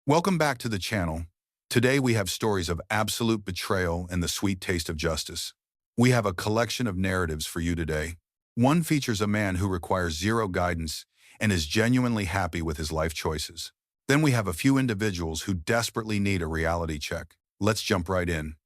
Welcome back to the channel. Today we have stories of absolute betrayal and the sweet taste of justice. We have a collection of narratives for you today. One features a man who requires zero guidance and is genuinely happy with his life choices. Then we have a few individuals who desperately need a reality check. Let's jump right in.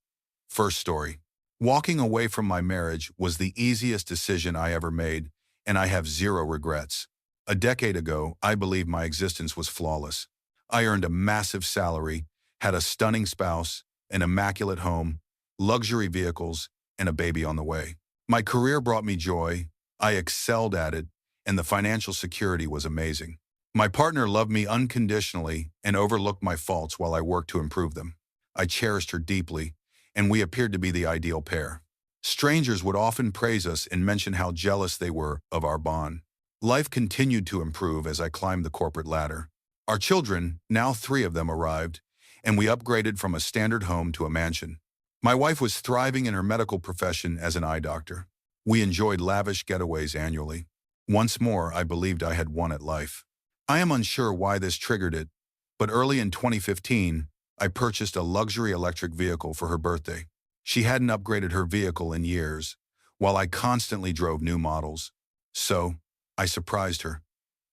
First story. Walking away from my marriage was the easiest decision I ever made, and I have zero regrets. A decade ago, I believed my existence was flawless. I earned a massive salary, had a stunning spouse, an immaculate home, luxury vehicles, and a baby on the way. My career brought me joy, I excelled at it, and the financial security was amazing. My partner loved me unconditionally and overlooked my faults while I worked to improve them. I cherished her deeply, and we appeared to be the ideal pair. Strangers would often praise us and mention how jealous they were of our bond. Life continued to improve as I climbed the corporate ladder. Our children, now 3 of them, arrived, and we upgraded from a standard home to a mansion. My wife was thriving in her medical profession as an eye doctor. We enjoyed lavish getaways annually. Once more, I believed I had won at life. I am unsure why this triggered it, but early in 2015, I purchased a luxury electric vehicle for her birthday. She hadn't upgraded her vehicle in years, while I constantly drove new models. So, I surprised her.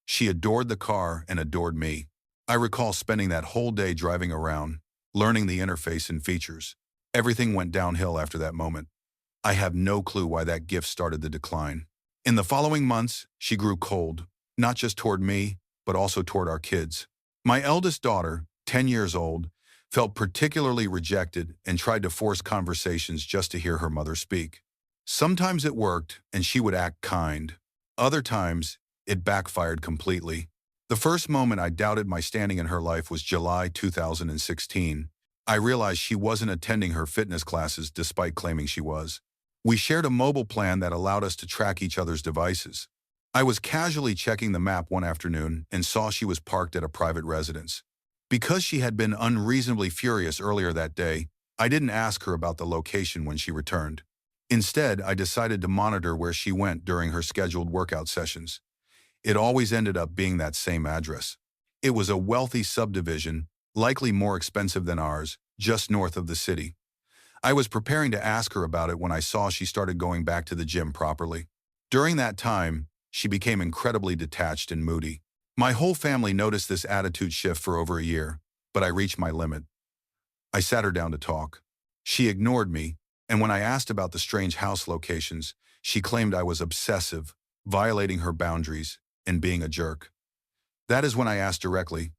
She adored the car and adored me. I recall spending that whole day driving around, learning the interface and features. Everything went downhill after that moment. I have no clue why that gift started the decline. In the following months, she grew cold, not just toward me, but also toward our kids. My eldest daughter, 10 years old, felt particularly rejected and tried to force conversations just to hear her mother speak. Sometimes it worked and she would act kind. Other times, it backfired completely. The first moment I doubted my standing in her life was July 2016. I realized she wasn't attending her fitness classes despite claiming she was. We shared a mobile plan that allowed us to track each other's devices. I was casually checking the map one afternoon and saw she was parked at a private residence. Because she had been unreasonably furious earlier that day, I didn't ask her about the location when she returned. Instead, I decided to monitor where she went during her scheduled workout sessions. It always ended up being that same address. It was a wealthy subdivision, likely more expensive than ours, just north of the city. I was preparing to ask her about it when I saw she started going back to the gym properly. During that time, she became incredibly detached and moody. My whole family noticed this attitude shift for over a year, but I reached my limit. I sat her down to talk. She ignored me, and when I asked about the strange house locations, she claimed I was obsessive, violating her boundaries, and being a jerk. That is when I asked directly,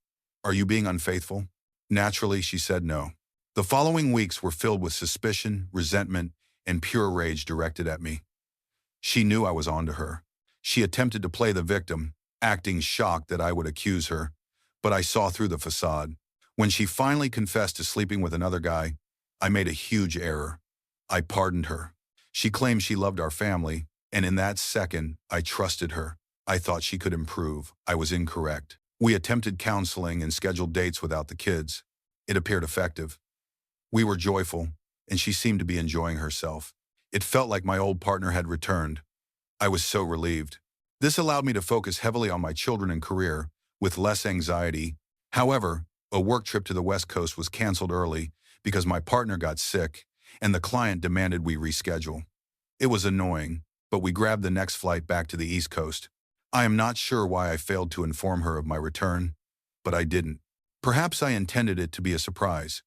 "Are you being unfaithful?" Naturally, she said no. The following weeks were filled with suspicion, resentment, and pure rage directed at me. She knew I was onto her. She attempted to play the victim, acting shocked that I would accuse her, but I saw through the facade. When she finally confessed to sleeping with another guy, I made a huge error. I pardoned her. She claimed she loved our family, and in that second, I trusted her. I thought she could improve. I was incorrect. We attempted counseling and scheduled dates without the kids. It appeared effective. We were joyful, and she seemed to be enjoying herself. It felt like my old partner had returned. I was so relieved. This allowed me to focus heavily on my children and career, with less anxiety. However, a work trip to the West Coast was canceled early because my partner got sick, and the client demanded we reschedule. It was annoying, but we grabbed the next flight back to the East Coast. I am not sure why I failed to inform her of my return, but I didn't. Perhaps I intended it to be a surprise.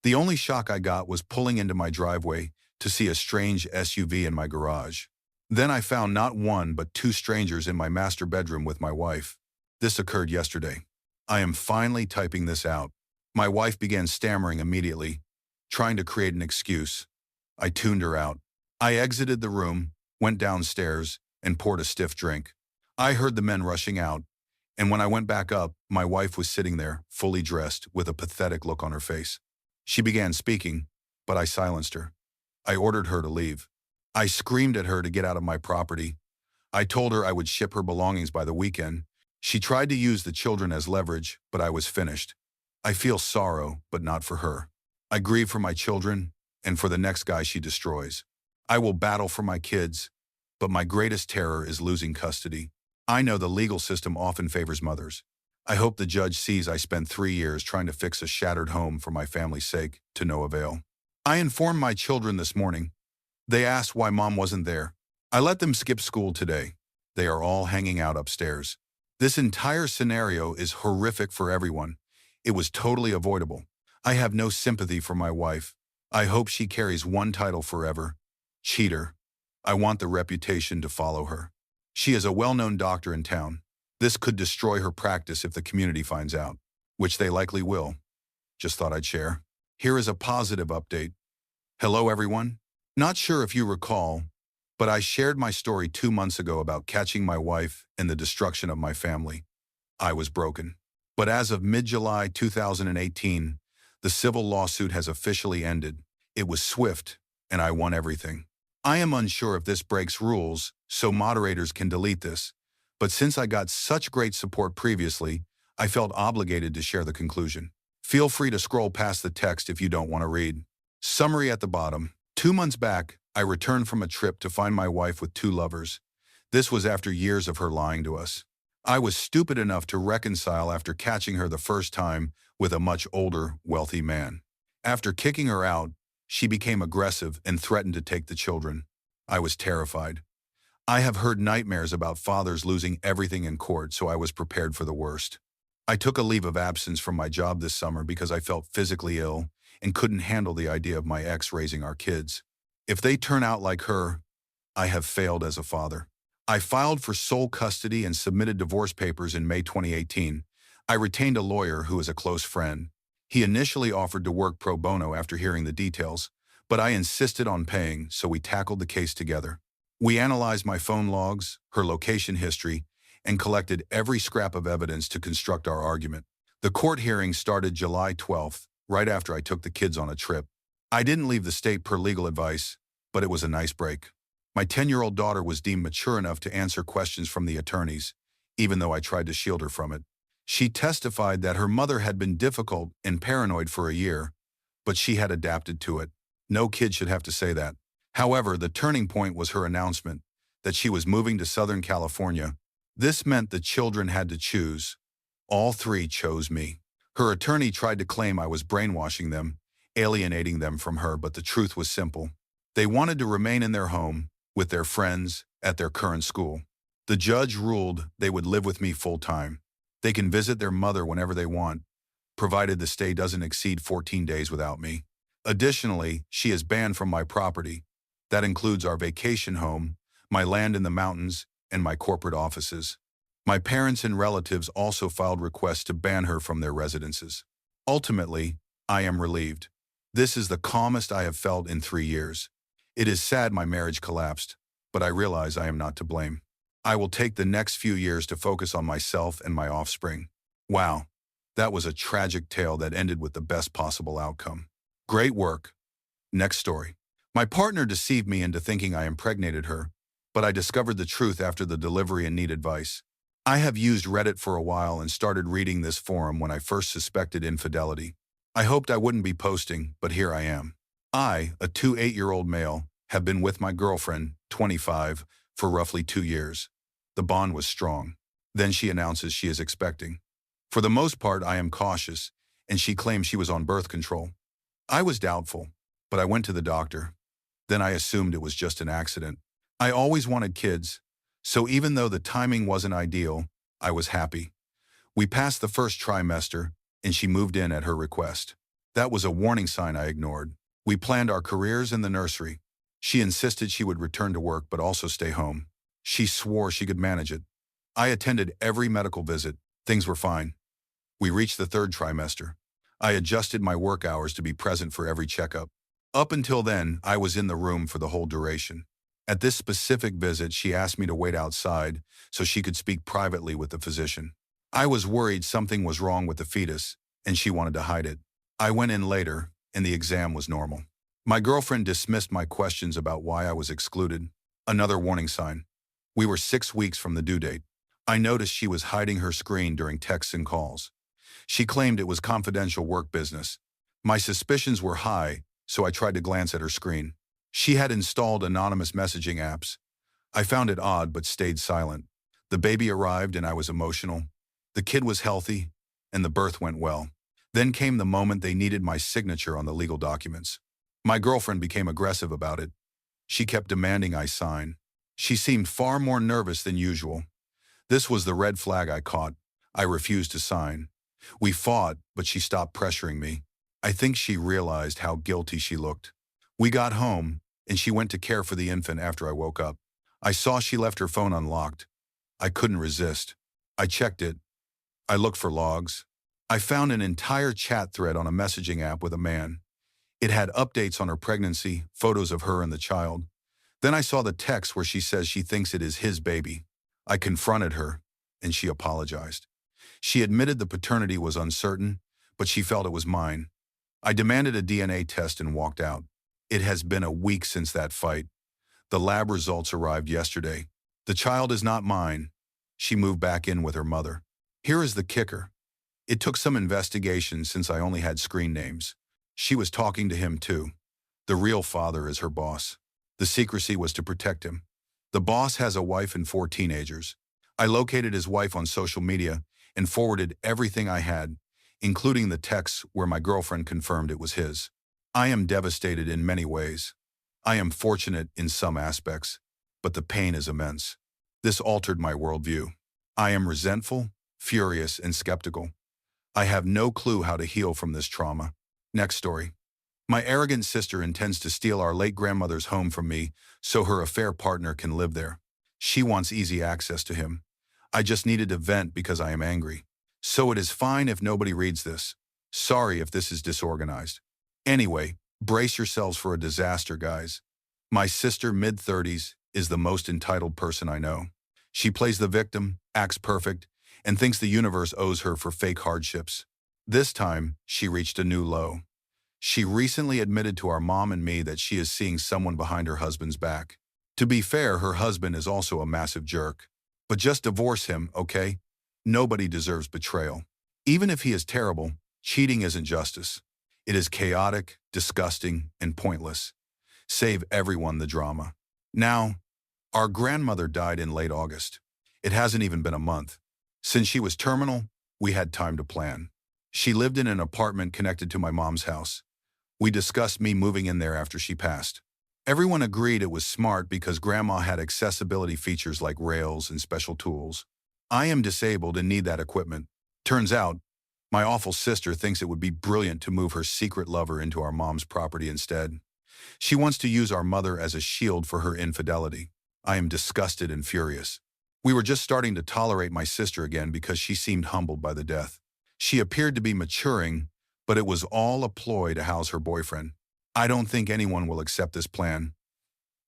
The only shock I got was pulling into my driveway to see a strange SUV in my garage. Then I found not one but 2 strangers in my master bedroom with my wife. This occurred yesterday. I am finally typing this out. My wife began stammering immediately, trying to create an excuse. I tuned her out. I exited the room, went downstairs, and poured a stiff drink. I heard the men rushing out, and when I went back up, my wife was sitting there, fully dressed, with a pathetic look on her face. She began speaking, but I silenced her. I ordered her to leave. I screamed at her to get out of my property. I told her I would ship her belongings by the weekend. She tried to use the children as leverage, but I was finished. I feel sorrow, but not for her. I grieve for my children and for the next guy she destroys. I will battle for my kids, but my greatest terror is losing custody. I know the legal system often favors mothers. I hope the judge sees I spent 3 years trying to fix a shattered home for my family's sake, to no avail. I informed my children this morning. They asked why mom wasn't there. I let them skip school today. They are all hanging out upstairs. This entire scenario is horrific for everyone. It was totally avoidable. I have no sympathy for my wife. I hope she carries one title forever. Cheater. I want the reputation to follow her. She is a well-known doctor in town. This could destroy her practice if the community finds out, which they likely will. Just thought I'd share. Here is a positive update. Hello, everyone. Not sure if you recall, but I shared my story 2 months ago about catching my wife and the destruction of my family. I was broken. But as of mid-July 2018, the civil lawsuit has officially ended. It was swift, and I won everything. I am unsure if this breaks rules, so moderators can delete this. But since I got such great support previously, I felt obligated to share the conclusion. Feel free to scroll past the text if you don't want to read. Summary at the bottom. 2 months back, I returned from a trip to find my wife with 2 lovers. This was after years of her lying to us. I was stupid enough to reconcile after catching her the first time with a much older, wealthy man. After kicking her out, she became aggressive and threatened to take the children. I was terrified. I have heard nightmares about fathers losing everything in court, so I was prepared for the worst. I took a leave of absence from my job this summer because I felt physically ill and couldn't handle the idea of my ex raising our kids. If they turn out like her, I have failed as a father. I filed for sole custody and submitted divorce papers in May 2018. I retained a lawyer who is a close friend. He initially offered to work pro bono after hearing the details, but I insisted on paying, so we tackled the case together. We analyzed my phone logs, her location history, and collected every scrap of evidence to construct our argument. The court hearing started July 12th, right after I took the kids on a trip. I didn't leave the state per legal advice, but it was a nice break. My 10-year-old daughter was deemed mature enough to answer questions from the attorneys, even though I tried to shield her from it. She testified that her mother had been difficult and paranoid for a year, but she had adapted to it. No kid should have to say that. However, the turning point was her announcement that she was moving to Southern California. This meant the children had to choose. All 3 chose me. Her attorney tried to claim I was brainwashing them, alienating them from her, but the truth was simple. They wanted to remain in their home, with their friends, at their current school. The judge ruled they would live with me full-time. They can visit their mother whenever they want, provided the stay doesn't exceed 14 days without me. Additionally, she is banned from my property. That includes our vacation home, my land in the mountains, and my corporate offices. My parents and relatives also filed requests to ban her from their residences. Ultimately, I am relieved. This is the calmest I have felt in 3 years. It is sad my marriage collapsed, but I realize I am not to blame. I will take the next few years to focus on myself and my offspring. Wow, that was a tragic tale that ended with the best possible outcome. Great work. Next story. My partner deceived me into thinking I impregnated her, but I discovered the truth after the delivery and need advice. I have used Reddit for a while and started reading this forum when I first suspected infidelity. I hoped I wouldn't be posting, but here I am. I, a 28-year-old male, have been with my girlfriend, 25, for roughly 2 years. The bond was strong. Then she announces she is expecting. For the most part, I am cautious, and she claims she was on birth control. I was doubtful, but I went to the doctor. Then I assumed it was just an accident. I always wanted kids, so even though the timing wasn't ideal, I was happy. We passed the first trimester, and she moved in at her request. That was a warning sign I ignored. We planned our careers in the nursery. She insisted she would return to work but also stay home. She swore she could manage it. I attended every medical visit. Things were fine. We reached the 3rd trimester. I adjusted my work hours to be present for every checkup. Up until then, I was in the room for the whole duration. At this specific visit, she asked me to wait outside so she could speak privately with the physician. I was worried something was wrong with the fetus, and she wanted to hide it. I went in later, and the exam was normal. My girlfriend dismissed my questions about why I was excluded. Another warning sign. We were 6 weeks from the due date. I noticed she was hiding her screen during texts and calls. She claimed it was confidential work business. My suspicions were high, so I tried to glance at her screen. She had installed anonymous messaging apps. I found it odd but stayed silent. The baby arrived and I was emotional. The kid was healthy, and the birth went well. Then came the moment they needed my signature on the legal documents. My girlfriend became aggressive about it. She kept demanding I sign. She seemed far more nervous than usual. This was the red flag I caught. I refused to sign. We fought, but she stopped pressuring me. I think she realized how guilty she looked. We got home, and she went to care for the infant after I woke up. I saw she left her phone unlocked. I couldn't resist. I checked it. I looked for logs. I found an entire chat thread on a messaging app with a man. It had updates on her pregnancy, photos of her and the child. Then I saw the text where she says she thinks it is his baby. I confronted her, and she apologized. She admitted the paternity was uncertain, but she felt it was mine. I demanded a DNA test and walked out. It has been a week since that fight. The lab results arrived yesterday. The child is not mine. She moved back in with her mother. Here is the kicker. It took some investigation since I only had screen names. She was talking to him too. The real father is her boss. The secrecy was to protect him. The boss has a wife and 4 teenagers. I located his wife on social media and forwarded everything I had, including the texts where my girlfriend confirmed it was his. I am devastated in many ways. I am fortunate in some aspects, but the pain is immense. This altered my worldview. I am resentful, furious, and skeptical. I have no clue how to heal from this trauma. Next story. My arrogant sister intends to steal our late grandmother's home from me so her affair partner can live there. She wants easy access to him. I just needed to vent because I am angry. So it is fine if nobody reads this. Sorry if this is disorganized. Anyway, brace yourselves for a disaster, guys. My sister, mid-30s, is the most entitled person I know. She plays the victim, acts perfect, and thinks the universe owes her for fake hardships. This time, she reached a new low. She recently admitted to our mom and me that she is seeing someone behind her husband's back. To be fair, her husband is also a massive jerk. But just divorce him, okay? Nobody deserves betrayal. Even if he is terrible, cheating isn't justice. It is chaotic, disgusting, and pointless. Save everyone the drama. Now, our grandmother died in late August. It hasn't even been a month. Since she was terminal, we had time to plan. She lived in an apartment connected to my mom's house. We discussed me moving in there after she passed. Everyone agreed it was smart because Grandma had accessibility features like rails and special tools. I am disabled and need that equipment. Turns out, my awful sister thinks it would be brilliant to move her secret lover into our mom's property instead. She wants to use our mother as a shield for her infidelity. I am disgusted and furious. We were just starting to tolerate my sister again because she seemed humbled by the death. She appeared to be maturing, but it was all a ploy to house her boyfriend. I don't think anyone will accept this plan.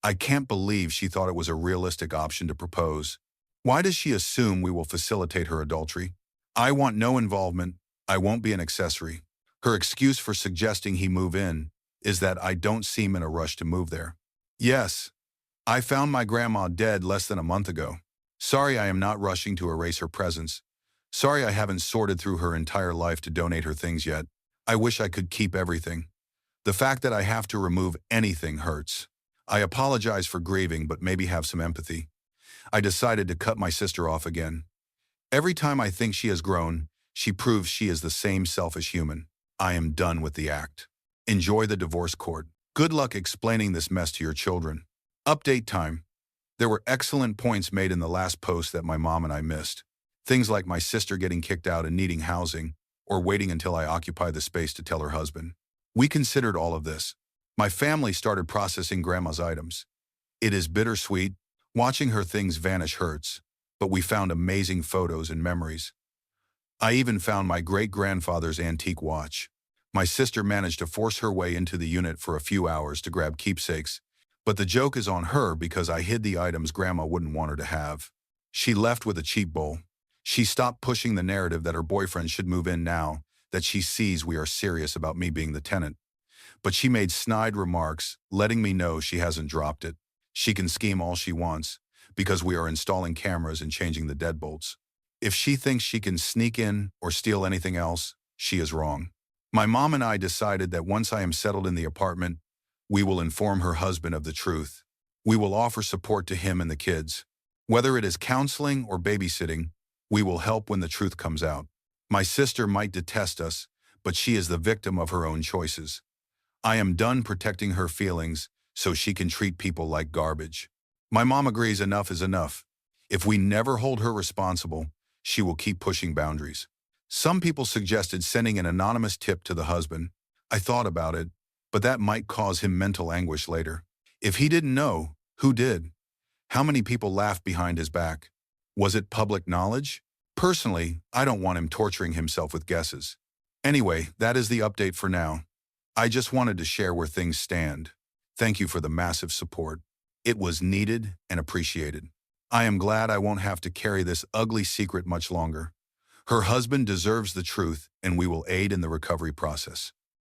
I can't believe she thought it was a realistic option to propose. Why does she assume we will facilitate her adultery? I want no involvement. I won't be an accessory. Her excuse for suggesting he move in is that I don't seem in a rush to move there. Yes, I found my grandma dead less than a month ago. Sorry I am not rushing to erase her presence. Sorry I haven't sorted through her entire life to donate her things yet. I wish I could keep everything. The fact that I have to remove anything hurts. I apologize for grieving, but maybe have some empathy. I decided to cut my sister off again. Every time I think she has grown, she proves she is the same selfish human. I am done with the act. Enjoy the divorce court. Good luck explaining this mess to your children. Update time. There were excellent points made in the last post that my mom and I missed. Things like my sister getting kicked out and needing housing, or waiting until I occupy the space to tell her husband. We considered all of this. My family started processing Grandma's items. It is bittersweet. Watching her things vanish hurts, but we found amazing photos and memories. I even found my great-grandfather's antique watch. My sister managed to force her way into the unit for a few hours to grab keepsakes, but the joke is on her because I hid the items Grandma wouldn't want her to have. She left with a cheap bowl. She stopped pushing the narrative that her boyfriend should move in now that she sees we are serious about me being the tenant. But she made snide remarks, letting me know she hasn't dropped it. She can scheme all she wants because we are installing cameras and changing the deadbolts. If she thinks she can sneak in or steal anything else, she is wrong. My mom and I decided that once I am settled in the apartment, we will inform her husband of the truth. We will offer support to him and the kids. Whether it is counseling or babysitting, We will help when the truth comes out. My sister might detest us, but she is the victim of her own choices. I am done protecting her feelings so she can treat people like garbage. My mom agrees enough is enough. If we never hold her responsible, she will keep pushing boundaries. Some people suggested sending an anonymous tip to the husband. I thought about it, but that might cause him mental anguish later. If he didn't know, who did? How many people laughed behind his back? Was it public knowledge? Personally, I don't want him torturing himself with guesses. Anyway, that is the update for now. I just wanted to share where things stand. Thank you for the massive support. It was needed and appreciated. I am glad I won't have to carry this ugly secret much longer. Her husband deserves the truth, and we will aid in the recovery process.